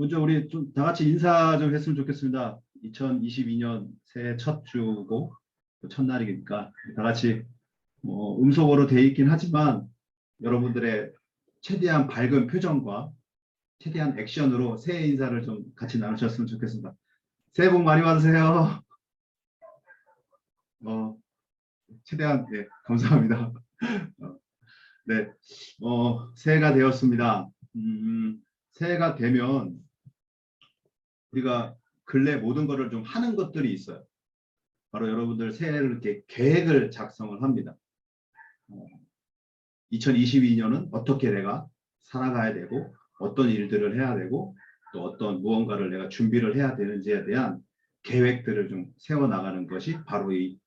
먼저 우리 좀 다 같이 인사 좀 했으면 좋겠습니다. 2022년 새해 첫 주고 또 첫날이니까 다 같이 음속어로 돼 있긴 하지만 여러분들의 최대한 밝은 표정과 최대한 액션으로 새해 인사를 좀 같이 나누셨으면 좋겠습니다. 새해 복 많이 받으세요. 최대한 네, 감사합니다. 네, 새해가 되었습니다. 새해가 되면 우리가 근래 모든 것을 좀 하는 것들이 있어요. 바로 여러분들 새해를 이렇게 계획을 작성을 합니다. 2022년은 어떻게 내가 살아가야 되고 어떤 일들을 해야 되고 또 어떤 무언가를 내가 준비를 해야 되는지에 대한 계획들을 좀 세워나가는 것이 바로 이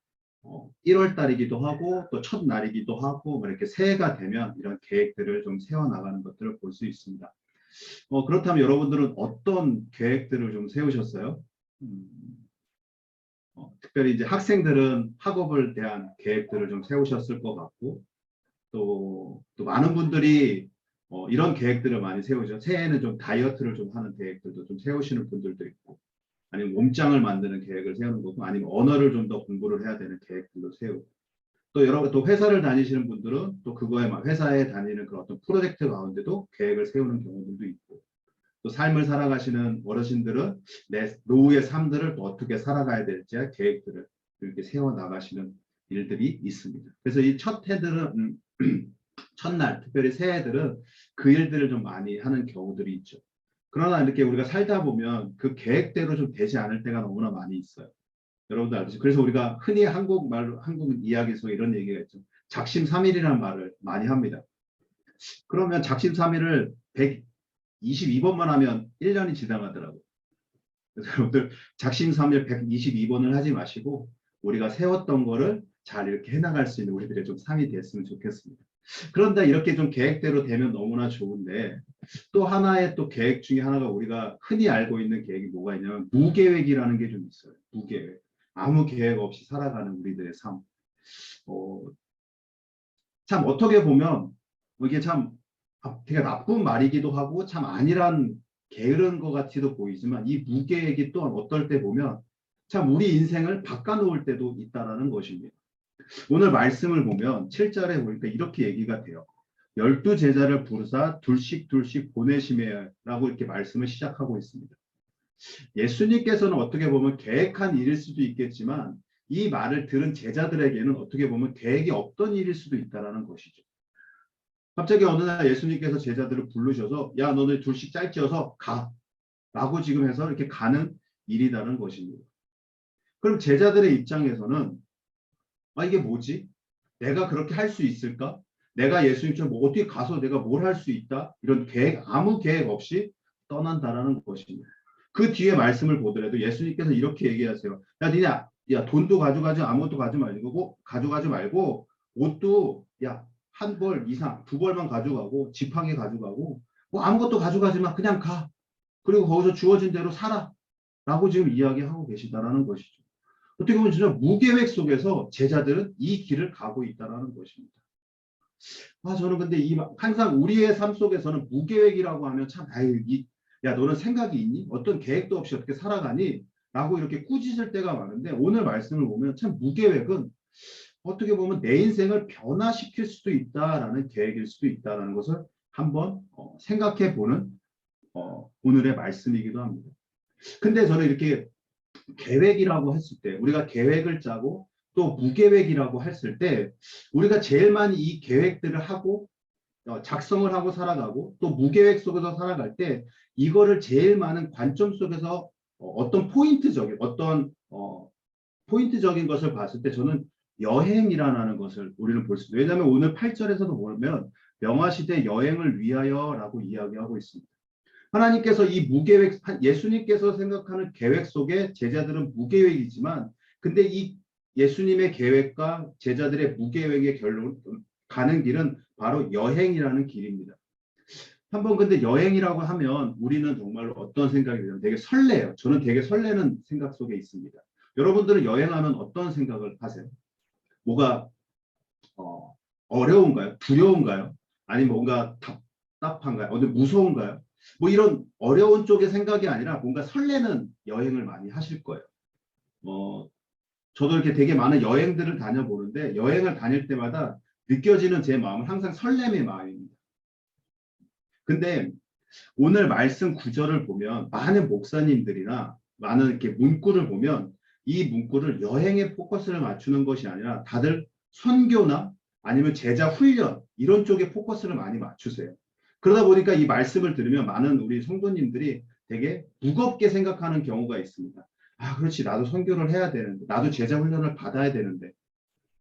1월 달이기도 하고 또 첫날이기도 하고 이렇게 새해가 되면 이런 계획들을 좀 세워나가는 것들을 볼 수 있습니다. 그렇다면 여러분들은 어떤 계획들을 좀 세우셨어요? 특별히 이제 학생들은 학업을 대한 계획들을 좀 세우셨을 것 같고 또 많은 분들이 이런 계획들을 많이 세우죠. 새해에는 좀 다이어트를 좀 하는 계획들도 좀 세우시는 분들도 있고 아니면 몸짱을 만드는 계획을 세우는 거고 아니면 언어를 좀 더 공부를 해야 되는 계획들도 세우고 또 여러분 또 회사를 다니시는 분들은 또 그거에 회사에 다니는 그런 어떤 프로젝트 가운데도 계획을 세우는 경우들도 있고 또 삶을 살아가시는 어르신들은 내 노후의 삶들을 또 어떻게 살아가야 될지 계획들을 이렇게 세워 나가시는 일들이 있습니다. 그래서 이 첫 해들은 첫날 특별히 새해들은 그 일들을 좀 많이 하는 경우들이 있죠. 그러나 이렇게 우리가 살다 보면 그 계획대로 좀 되지 않을 때가 너무나 많이 있어요. 여러분들 알죠? 그래서 우리가 흔히 한국 이야기 속에 이런 얘기가 있죠. 작심삼일이라는 말을 많이 합니다. 그러면 작심삼일을 122번만 하면 1년이 지나가더라고요. 그래서 여러분들 작심삼일 122번을 하지 마시고 우리가 세웠던 거를 잘 이렇게 해나갈 수 있는 우리들의 좀 삶이 됐으면 좋겠습니다. 그런데 이렇게 좀 계획대로 되면 너무나 좋은데 또 하나의 또 계획 중에 하나가 우리가 흔히 알고 있는 계획이 뭐가 있냐면 무계획이라는 게 좀 있어요. 무계획. 아무 계획 없이 살아가는 우리들의 삶. 참 어떻게 보면 이게 참 되게 나쁜 말이기도 하고 참 아니란 게으른 것 같이도 보이지만 이 무계획이 또한 어떨 때 보면 참 우리 인생을 바꿔놓을 때도 있다라는 것입니다. 오늘 말씀을 보면 7절에 보니까 이렇게 얘기가 돼요. 12제자를 부르사 둘씩 보내시매라고 이렇게 말씀을 시작하고 있습니다. 예수님께서는 어떻게 보면 계획한 일일 수도 있겠지만 이 말을 들은 제자들에게는 어떻게 보면 계획이 없던 일일 수도 있다는 것이죠. 갑자기 어느 날 예수님께서 제자들을 부르셔서 야 너네 둘씩 짤지어서 가 라고 지금 해서 이렇게 가는 일이라는 것입니다. 그럼 제자들의 입장에서는 이게 뭐지? 내가 그렇게 할 수 있을까? 내가 예수님처럼 어떻게 가서 내가 뭘 할 수 있다? 이런 아무 계획 없이 떠난다라는 것입니다. 그 뒤에 말씀을 보더라도 예수님께서 이렇게 얘기하세요. 야 니네 야 돈도 가져가지 아무것도 가져가지 말고 옷도 야 한 벌 이상 두 벌만 가져가고 지팡이 가져가고 뭐 아무것도 가져가지 마 그냥 가. 그리고 거기서 주어진 대로 살아. 라고 지금 이야기하고 계시다라는 것이죠. 어떻게 보면 진짜 무계획 속에서 제자들은 이 길을 가고 있다는 것입니다. 저는 근데 항상 우리의 삶 속에서는 무계획이라고 하면 참, 야, 너는 생각이 있니? 어떤 계획도 없이 어떻게 살아가니? 라고 이렇게 꾸짖을 때가 많은데 오늘 말씀을 보면 참 무계획은 어떻게 보면 내 인생을 변화시킬 수도 있다라는 계획일 수도 있다는 것을 한번 생각해 보는 오늘의 말씀이기도 합니다. 근데 저는 이렇게 계획이라고 했을 때 우리가 계획을 짜고 또 무계획이라고 했을 때 우리가 제일 많이 이 계획들을 하고 작성을 하고 살아가고 또 무계획 속에서 살아갈 때 이거를 제일 많은 관점 속에서 어떤 포인트적인 것을 봤을 때 저는 여행이라는 것을 우리는 볼 수 있어요. 왜냐하면 오늘 8절에서도 보면 명화시대 여행을 위하여라고 이야기하고 있습니다. 하나님께서 이 무계획, 예수님께서 생각하는 계획 속에 제자들은 무계획이지만 근데 이 예수님의 계획과 제자들의 무계획의 가는 길은 바로 여행이라는 길입니다. 한번 근데 여행이라고 하면 우리는 정말로 어떤 생각이 들어요? 되게 설레요. 저는 되게 설레는 생각 속에 있습니다. 여러분들은 여행하면 어떤 생각을 하세요? 뭐가 어려운가요? 두려운가요? 아니면 뭔가 답답한가요? 무서운가요? 뭐 이런 어려운 쪽의 생각이 아니라 뭔가 설레는 여행을 많이 하실 거예요. 저도 이렇게 되게 많은 여행들을 다녀보는데 여행을 다닐 때마다 느껴지는 제 마음은 항상 설렘의 마음입니다. 근데 오늘 말씀 구절을 보면 많은 목사님들이나 많은 이렇게 문구를 보면 이 문구를 여행에 포커스를 맞추는 것이 아니라 다들 선교나 아니면 제자 훈련 이런 쪽에 포커스를 많이 맞추세요. 그러다 보니까 이 말씀을 들으면 많은 우리 성도님들이 되게 무겁게 생각하는 경우가 있습니다. 아, 그렇지. 나도 선교를 해야 되는데, 나도 제자 훈련을 받아야 되는데,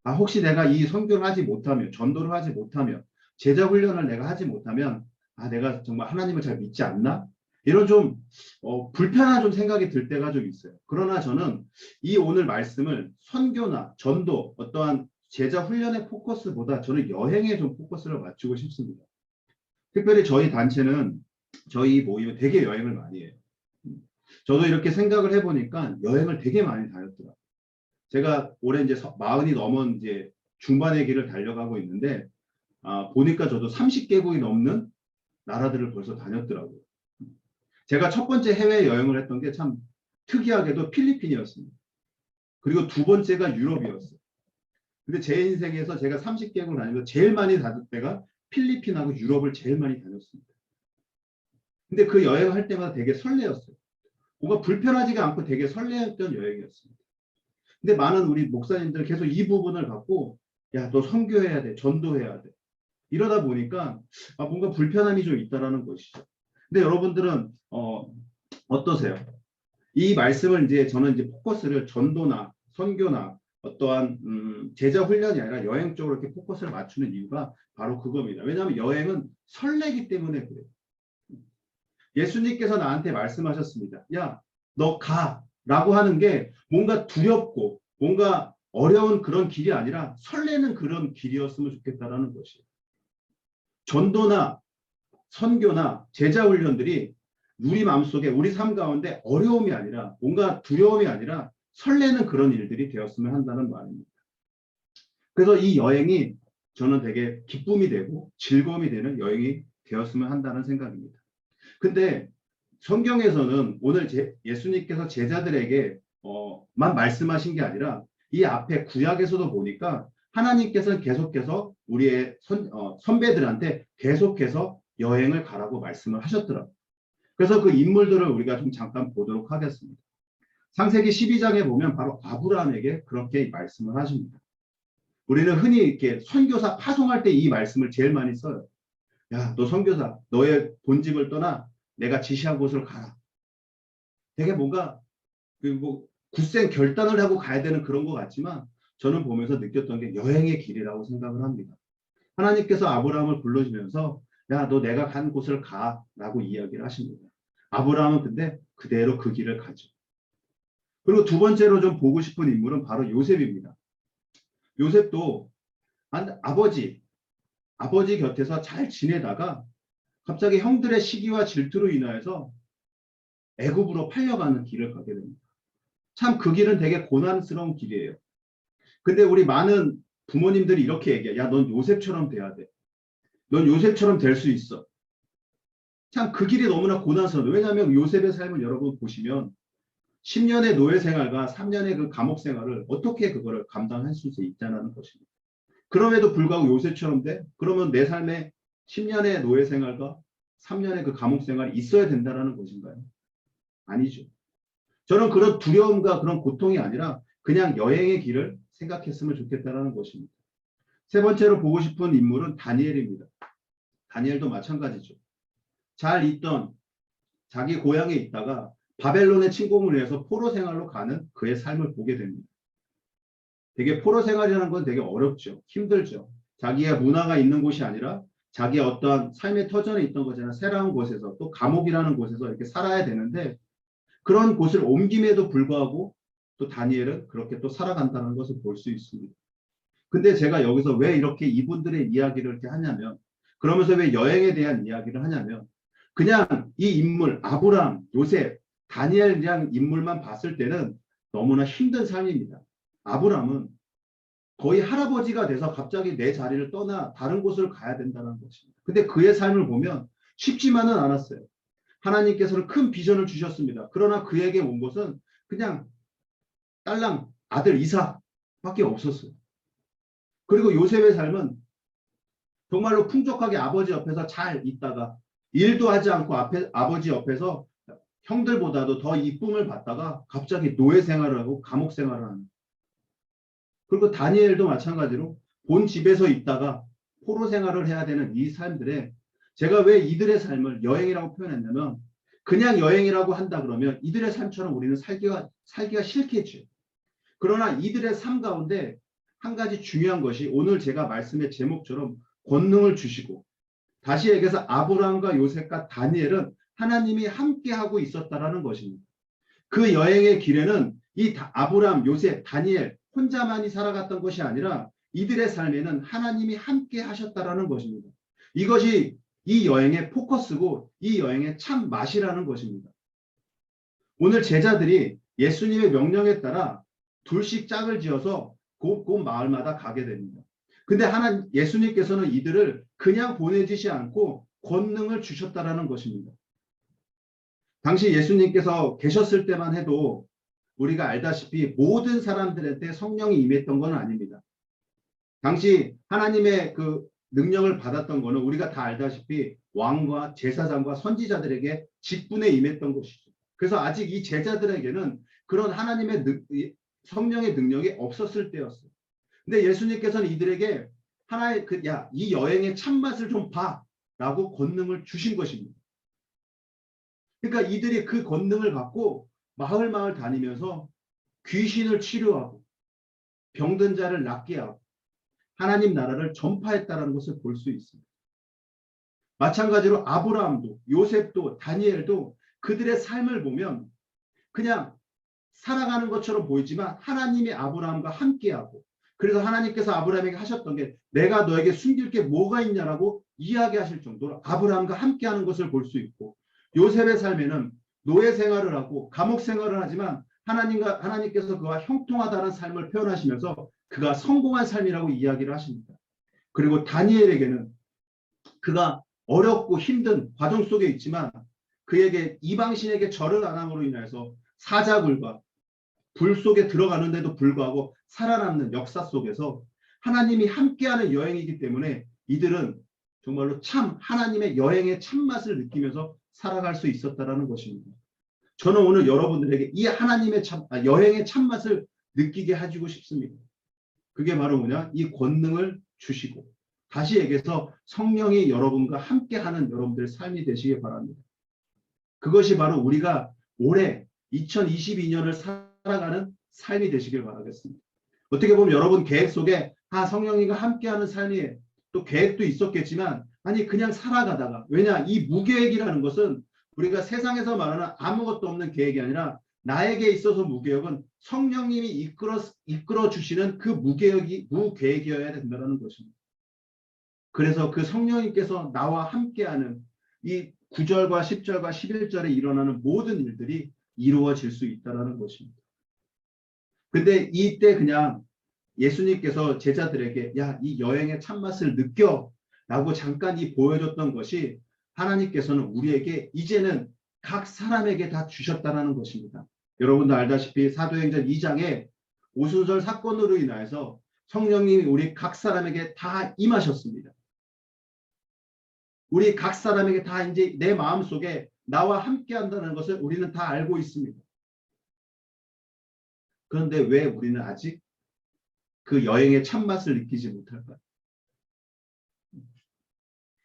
아, 혹시 내가 이 선교를 하지 못하면, 전도를 하지 못하면, 제자 훈련을 내가 하지 못하면, 아, 내가 정말 하나님을 잘 믿지 않나? 이런 좀 불편한 좀 생각이 들 때가 좀 있어요. 그러나 저는 이 오늘 말씀을 선교나 전도, 어떠한 제자 훈련의 포커스보다 저는 여행에 좀 포커스를 맞추고 싶습니다. 특별히 저희 단체는 저희 모임은 되게 여행을 많이 해요. 저도 이렇게 생각을 해보니까 여행을 되게 많이 다녔더라고요. 제가 올해 이제 40이 넘은 이제 중반의 길을 달려가고 있는데, 보니까 저도 30개국이 넘는 나라들을 벌써 다녔더라고요. 제가 첫 번째 해외 여행을 했던 게 참 특이하게도 필리핀이었습니다. 그리고 두 번째가 유럽이었어요. 근데 제 인생에서 제가 30개국을 다니면서 제일 많이 다닐 때가 필리핀하고 유럽을 제일 많이 다녔습니다. 근데 그 여행할 때마다 되게 설레었어요. 뭔가 불편하지가 않고 되게 설레었던 여행이었습니다. 근데 많은 우리 목사님들 계속 이 부분을 갖고 야, 너 선교해야 돼, 전도해야 돼. 이러다 보니까 뭔가 불편함이 좀 있다라는 것이죠. 근데 여러분들은 어떠세요? 이 말씀을 이제 저는 이제 포커스를 전도나 선교나 어떠한 제자 훈련이 아니라 여행 쪽으로 이렇게 포커스를 맞추는 이유가 바로 그겁니다. 왜냐하면 여행은 설레기 때문에 그래요. 예수님께서 나한테 말씀하셨습니다. 야, 너 가. 라고 하는 게 뭔가 두렵고 뭔가 어려운 그런 길이 아니라 설레는 그런 길이었으면 좋겠다라는 것이에요. 전도나 선교나 제자 훈련들이 우리 마음속에 우리 삶 가운데 어려움이 아니라 뭔가 두려움이 아니라 설레는 그런 일들이 되었으면 한다는 말입니다. 그래서 이 여행이 저는 되게 기쁨이 되고 즐거움이 되는 여행이 되었으면 한다는 생각입니다. 근데 성경에서는 오늘 예수님께서 제자들에게 만 말씀하신 게 아니라 이 앞에 구약에서도 보니까 하나님께서는 계속해서 우리의 선배들한테 계속해서 여행을 가라고 말씀을 하셨더라고요. 그래서 그 인물들을 우리가 좀 잠깐 보도록 하겠습니다. 창세기 12장에 보면 바로 아브라함에게 그렇게 말씀을 하십니다. 우리는 흔히 이렇게 선교사 파송할 때 이 말씀을 제일 많이 써요. 야, 너 선교사, 너의 본집을 떠나 내가 지시한 곳을 가라. 되게 뭔가 뭐 굳센 결단을 하고 가야 되는 그런 것 같지만 저는 보면서 느꼈던 게 여행의 길이라고 생각을 합니다. 하나님께서 아브라함을 불러주면서 야, 너 내가 간 곳을 가라고 이야기를 하십니다. 아브라함은 근데 그대로 그 길을 가죠. 그리고 두 번째로 좀 보고 싶은 인물은 바로 요셉입니다. 요셉도 아버지 곁에서 잘 지내다가 갑자기 형들의 시기와 질투로 인하여서 애굽으로 팔려가는 길을 가게 됩니다. 참 그 길은 되게 고난스러운 길이에요. 근데 우리 많은 부모님들이 이렇게 얘기해요. 야, 넌 요셉처럼 돼야 돼. 넌 요셉처럼 될 수 있어. 참 그 길이 너무나 고난스러워요. 왜냐하면 요셉의 삶을 여러분 보시면 10년의 노예 생활과 3년의 그 감옥 생활을 어떻게 그거를 감당할 수 있다는 것입니다. 그럼에도 불구하고 요셉처럼 돼? 그러면 내 삶에 10년의 노예 생활과 3년의 그 감옥 생활이 있어야 된다는 것인가요? 아니죠. 저는 그런 두려움과 그런 고통이 아니라 그냥 여행의 길을 생각했으면 좋겠다는 것입니다. 세 번째로 보고 싶은 인물은 다니엘입니다. 다니엘도 마찬가지죠. 잘 있던 자기 고향에 있다가 바벨론의 침공을 위해서 포로 생활로 가는 그의 삶을 보게 됩니다. 되게 포로 생활이라는 건 되게 어렵죠. 힘들죠. 자기의 문화가 있는 곳이 아니라 자기의 어떠한 삶의 터전에 있던 것이나 새로운 곳에서 또 감옥이라는 곳에서 이렇게 살아야 되는데 그런 곳을 옮김에도 불구하고 또 다니엘은 그렇게 또 살아간다는 것을 볼 수 있습니다. 근데 제가 여기서 왜 이렇게 이분들의 이야기를 이렇게 하냐면 그러면서 왜 여행에 대한 이야기를 하냐면 그냥 이 인물 아브라함, 요셉, 다니엘이라는 인물만 봤을 때는 너무나 힘든 삶입니다. 아브라함은 거의 할아버지가 돼서 갑자기 내 자리를 떠나 다른 곳을 가야 된다는 것입니다. 근데 그의 삶을 보면 쉽지만은 않았어요. 하나님께서는 큰 비전을 주셨습니다. 그러나 그에게 온 것은 그냥 딸랑 아들 이삭밖에 없었어요. 그리고 요셉의 삶은 정말로 풍족하게 아버지 옆에서 잘 있다가 일도 하지 않고 아버지 옆에서 형들보다도 더 이쁨을 받다가 갑자기 노예 생활을 하고 감옥 생활을 하는. 그리고 다니엘도 마찬가지로 본 집에서 있다가 포로 생활을 해야 되는 이 삶들에 제가 왜 이들의 삶을 여행이라고 표현했냐면 그냥 여행이라고 한다 그러면 이들의 삶처럼 우리는 살기가 싫겠죠. 그러나 이들의 삶 가운데 한 가지 중요한 것이 오늘 제가 말씀의 제목처럼 권능을 주시고 다시 얘기해서 아브라함과 요셉과 다니엘은 하나님이 함께하고 있었다라는 것입니다. 그 여행의 길에는 이 아브라함, 요셉, 다니엘 혼자만이 살아갔던 것이 아니라 이들의 삶에는 하나님이 함께 하셨다라는 것입니다. 이것이 이 여행의 포커스고 이 여행의 참 맛이라는 것입니다. 오늘 제자들이 예수님의 명령에 따라 둘씩 짝을 지어서 곳곳 마을마다 가게 됩니다. 근데 예수님께서는 이들을 그냥 보내지시 않고 권능을 주셨다라는 것입니다. 당시 예수님께서 계셨을 때만 해도 우리가 알다시피 모든 사람들한테 성령이 임했던 건 아닙니다. 당시 하나님의 그 능력을 받았던 거는 우리가 다 알다시피 왕과 제사장과 선지자들에게 직분에 임했던 것이죠. 그래서 아직 이 제자들에게는 그런 하나님의 성령의 능력이 없었을 때였어요. 근데 예수님께서는 이들에게 하나의 이 여행의 참맛을 좀 봐라고 권능을 주신 것입니다. 그러니까 이들이 그 권능을 갖고 마을 마을 다니면서 귀신을 치료하고 병든 자를 낫게 하고 하나님 나라를 전파했다는 것을 볼 수 있습니다. 마찬가지로 아브라함도 요셉도 다니엘도 그들의 삶을 보면 그냥 살아가는 것처럼 보이지만 하나님이 아브라함과 함께하고 그래서 하나님께서 아브라함에게 하셨던 게 내가 너에게 숨길 게 뭐가 있냐라고 이야기하실 정도로 아브라함과 함께하는 것을 볼 수 있고 요셉의 삶에는 노예 생활을 하고 감옥 생활을 하지만 하나님께서 그와 형통하다는 삶을 표현하시면서 그가 성공한 삶이라고 이야기를 하십니다. 그리고 다니엘에게는 그가 어렵고 힘든 과정 속에 있지만 그에게 이방신에게 절을 안 함으로 인해서 사자굴과 불 속에 들어가는데도 불구하고 살아남는 역사 속에서 하나님이 함께하는 여행이기 때문에 이들은 정말로 참 하나님의 여행의 참맛을 느끼면서 살아갈 수 있었다라는 것입니다. 저는 오늘 여러분들에게 이 하나님의 여행의 참맛을 느끼게 해주고 싶습니다. 그게 바로 뭐냐? 이 권능을 주시고 다시 얘기해서 성령이 여러분과 함께하는 여러분들의 삶이 되시기 바랍니다. 그것이 바로 우리가 올해 2022년을 살아가는 삶이 되시길 바라겠습니다. 어떻게 보면 여러분 계획 속에 성령님과 함께하는 삶이 또 계획도 있었겠지만 아니 그냥 살아가다가 왜냐 이 무계획이라는 것은 우리가 세상에서 말하는 아무것도 없는 계획이 아니라 나에게 있어서 무계획은 성령님이 이끌어 주시는 그 무계획이어야 된다는 것입니다. 그래서 그 성령님께서 나와 함께하는 이 9절과 10절과 11절에 일어나는 모든 일들이 이루어질 수 있다는 것입니다. 근데 이때 그냥 예수님께서 제자들에게 이 여행의 참맛을 느껴 라고 잠깐 보여줬던 것이 하나님께서는 우리에게 이제는 각 사람에게 다 주셨다는 것입니다. 여러분도 알다시피 사도행전 2장에 오순절 사건으로 인하여서 성령님이 우리 각 사람에게 다 임하셨습니다. 우리 각 사람에게 다 이제 내 마음속에 나와 함께 한다는 것을 우리는 다 알고 있습니다. 그런데 왜 우리는 아직 그 여행의 참맛을 느끼지 못할까요?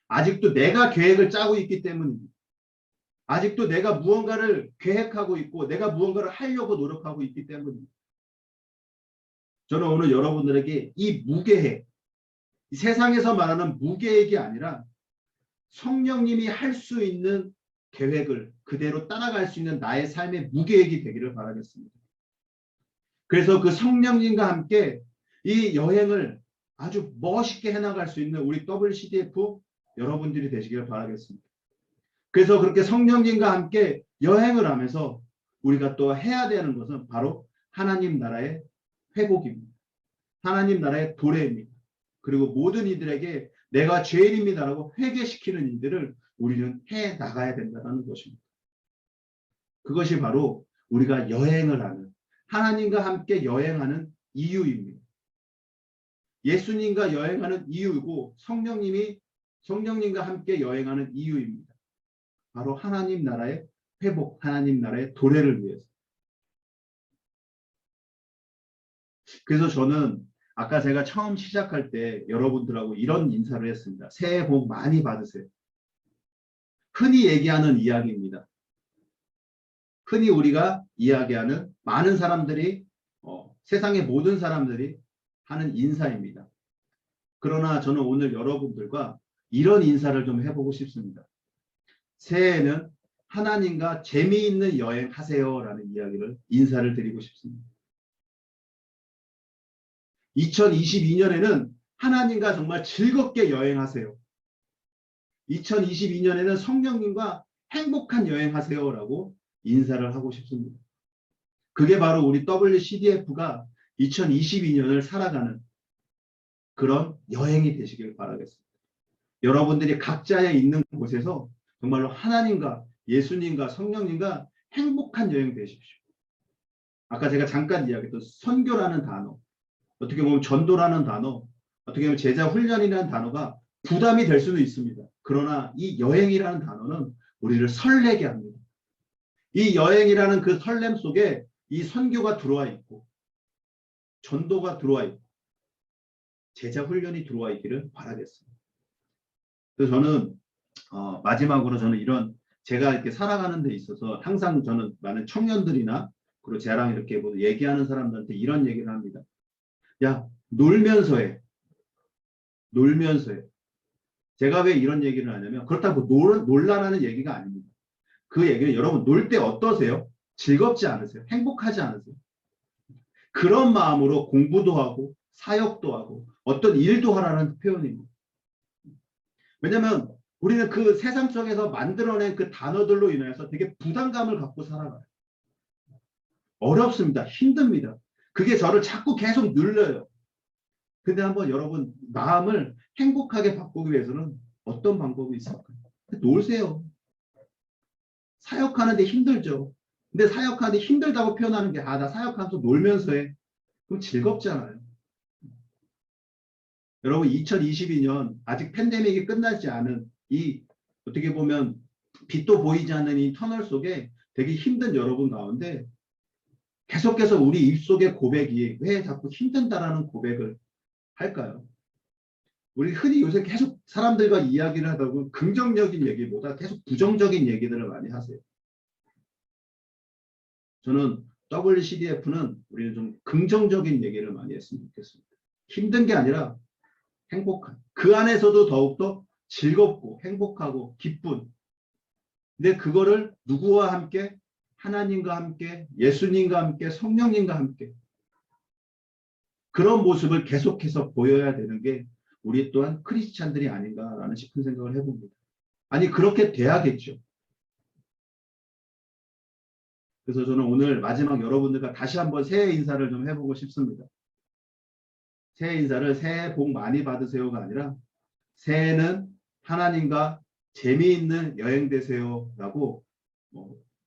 아직도 내가 계획을 짜고 있기 때문입니다. 아직도 내가 무언가를 계획하고 있고 내가 무언가를 하려고 노력하고 있기 때문입니다. 저는 오늘 여러분들에게 이 무계획, 이 세상에서 말하는 무계획이 아니라 성령님이 할 수 있는 계획을 그대로 따라갈 수 있는 나의 삶의 무계획이 되기를 바라겠습니다. 그래서 그 성령님과 함께 이 여행을 아주 멋있게 해나갈 수 있는 우리 WCDF 여러분들이 되시길 바라겠습니다. 그래서 그렇게 성령님과 함께 여행을 하면서 우리가 또 해야 되는 것은 바로 하나님 나라의 회복입니다. 하나님 나라의 도래입니다. 그리고 모든 이들에게 내가 죄인입니다라고 회개시키는 일들을 우리는 해 나가야 된다는 것입니다. 그것이 바로 우리가 여행을 하는, 하나님과 함께 여행하는 이유입니다. 예수님과 여행하는 이유이고 성령님과 함께 여행하는 이유입니다. 바로 하나님 나라의 회복, 하나님 나라의 도래를 위해서. 그래서 저는 아까 제가 처음 시작할 때 여러분들하고 이런 인사를 했습니다. 새해 복 많이 받으세요. 흔히 얘기하는 이야기입니다. 흔히 우리가 이야기하는 많은 사람들이 세상의 모든 사람들이 하는 인사입니다. 그러나 저는 오늘 여러분들과 이런 인사를 좀 해보고 싶습니다. 새해에는 하나님과 재미있는 여행하세요라는 인사를 드리고 싶습니다. 2022년에는 하나님과 정말 즐겁게 여행하세요. 2022년에는 성령님과 행복한 여행하세요라고 인사를 하고 싶습니다. 그게 바로 우리 WCDF가 2022년을 살아가는 그런 여행이 되시길 바라겠습니다. 여러분들이 각자의 있는 곳에서 정말로 하나님과 예수님과 성령님과 행복한 여행 되십시오. 아까 제가 잠깐 이야기했던 선교라는 단어, 어떻게 보면 전도라는 단어, 어떻게 보면 제자 훈련이라는 단어가 부담이 될 수는 있습니다. 그러나 이 여행이라는 단어는 우리를 설레게 합니다. 이 여행이라는 그 설렘 속에 이 선교가 들어와 있고 전도가 들어와 있고 제자 훈련이 들어와 있기를 바라겠습니다. 그래서 저는 마지막으로 저는 이런 제가 이렇게 살아가는 데 있어서 항상 저는 많은 청년들이나 그리고 저랑 이렇게 뭐 얘기하는 사람들한테 이런 얘기를 합니다. 야, 놀면서 해. 놀면서 해. 제가 왜 이런 얘기를 하냐면 그렇다고 놀라라는 얘기가 아닙니다. 그 얘기는 여러분 놀 때 어떠세요? 즐겁지 않으세요? 행복하지 않으세요? 그런 마음으로 공부도 하고 사역도 하고 어떤 일도 하라는 표현입니다. 왜냐하면 우리는 그 세상 속에서 만들어낸 그 단어들로 인해서 되게 부담감을 갖고 살아가요. 어렵습니다. 힘듭니다. 그게 저를 자꾸 계속 눌러요. 근데 한번 여러분 마음을 행복하게 바꾸기 위해서는 어떤 방법이 있을까요? 놀세요. 사역하는데 힘들죠. 근데 사역하는데 힘들다고 표현하는 게 나 사역하면서 놀면서 해. 그럼 즐겁지 않아요. 여러분 2022년 아직 팬데믹이 끝나지 않은 이 어떻게 보면 빛도 보이지 않는 이 터널 속에 되게 힘든 여러분 가운데 계속해서 우리 입속의 고백이 왜 자꾸 힘든다라는 고백을 할까요? 우리 흔히 요새 계속 사람들과 이야기를 하다 보면 긍정적인 얘기보다 계속 부정적인 얘기들을 많이 하세요. 저는 WCDF는 우리는 좀 긍정적인 얘기를 많이 했으면 좋겠습니다. 힘든 게 아니라 행복한, 그 안에서도 더욱더 즐겁고 행복하고 기쁜, 근데 그거를 누구와 함께? 하나님과 함께, 예수님과 함께, 성령님과 함께 그런 모습을 계속해서 보여야 되는 게 우리 또한 크리스찬들이 아닌가라는 싶은 생각을 해봅니다. 아니 그렇게 돼야겠죠. 그래서 저는 오늘 마지막 여러분들과 다시 한번 새해 인사를 좀 해보고 싶습니다. 새해 인사를 새해 복 많이 받으세요가 아니라 새해는 하나님과 재미있는 여행 되세요라고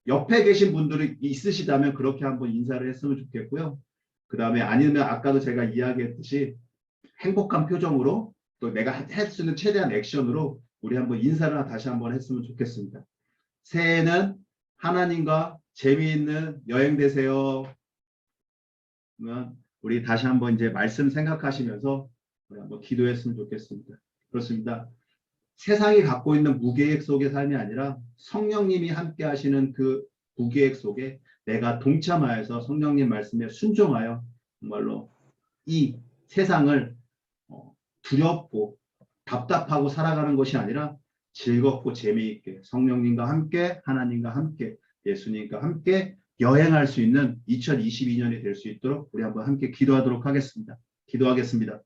옆에 계신 분들이 있으시다면 그렇게 한번 인사를 했으면 좋겠고요. 그 다음에 아니면 아까도 제가 이야기했듯이 행복한 표정으로 또 내가 할 수 있는 최대한 액션으로 우리 한번 인사를 다시 한번 했으면 좋겠습니다. 새해는 하나님과 재미있는 여행 되세요. 그러면 우리 다시 한번 이제 말씀 생각하시면서 우리 한번 기도했으면 좋겠습니다. 그렇습니다. 세상이 갖고 있는 무계획 속의 삶이 아니라 성령님이 함께 하시는 그 무계획 속에 내가 동참하여서 성령님 말씀에 순종하여 정말로 이 세상을 두렵고 답답하고 살아가는 것이 아니라 즐겁고 재미있게 성령님과 함께 하나님과 함께 예수님과 함께 여행할 수 있는 2022년이 될 수 있도록 우리 한번 함께 기도하도록 하겠습니다. 기도하겠습니다.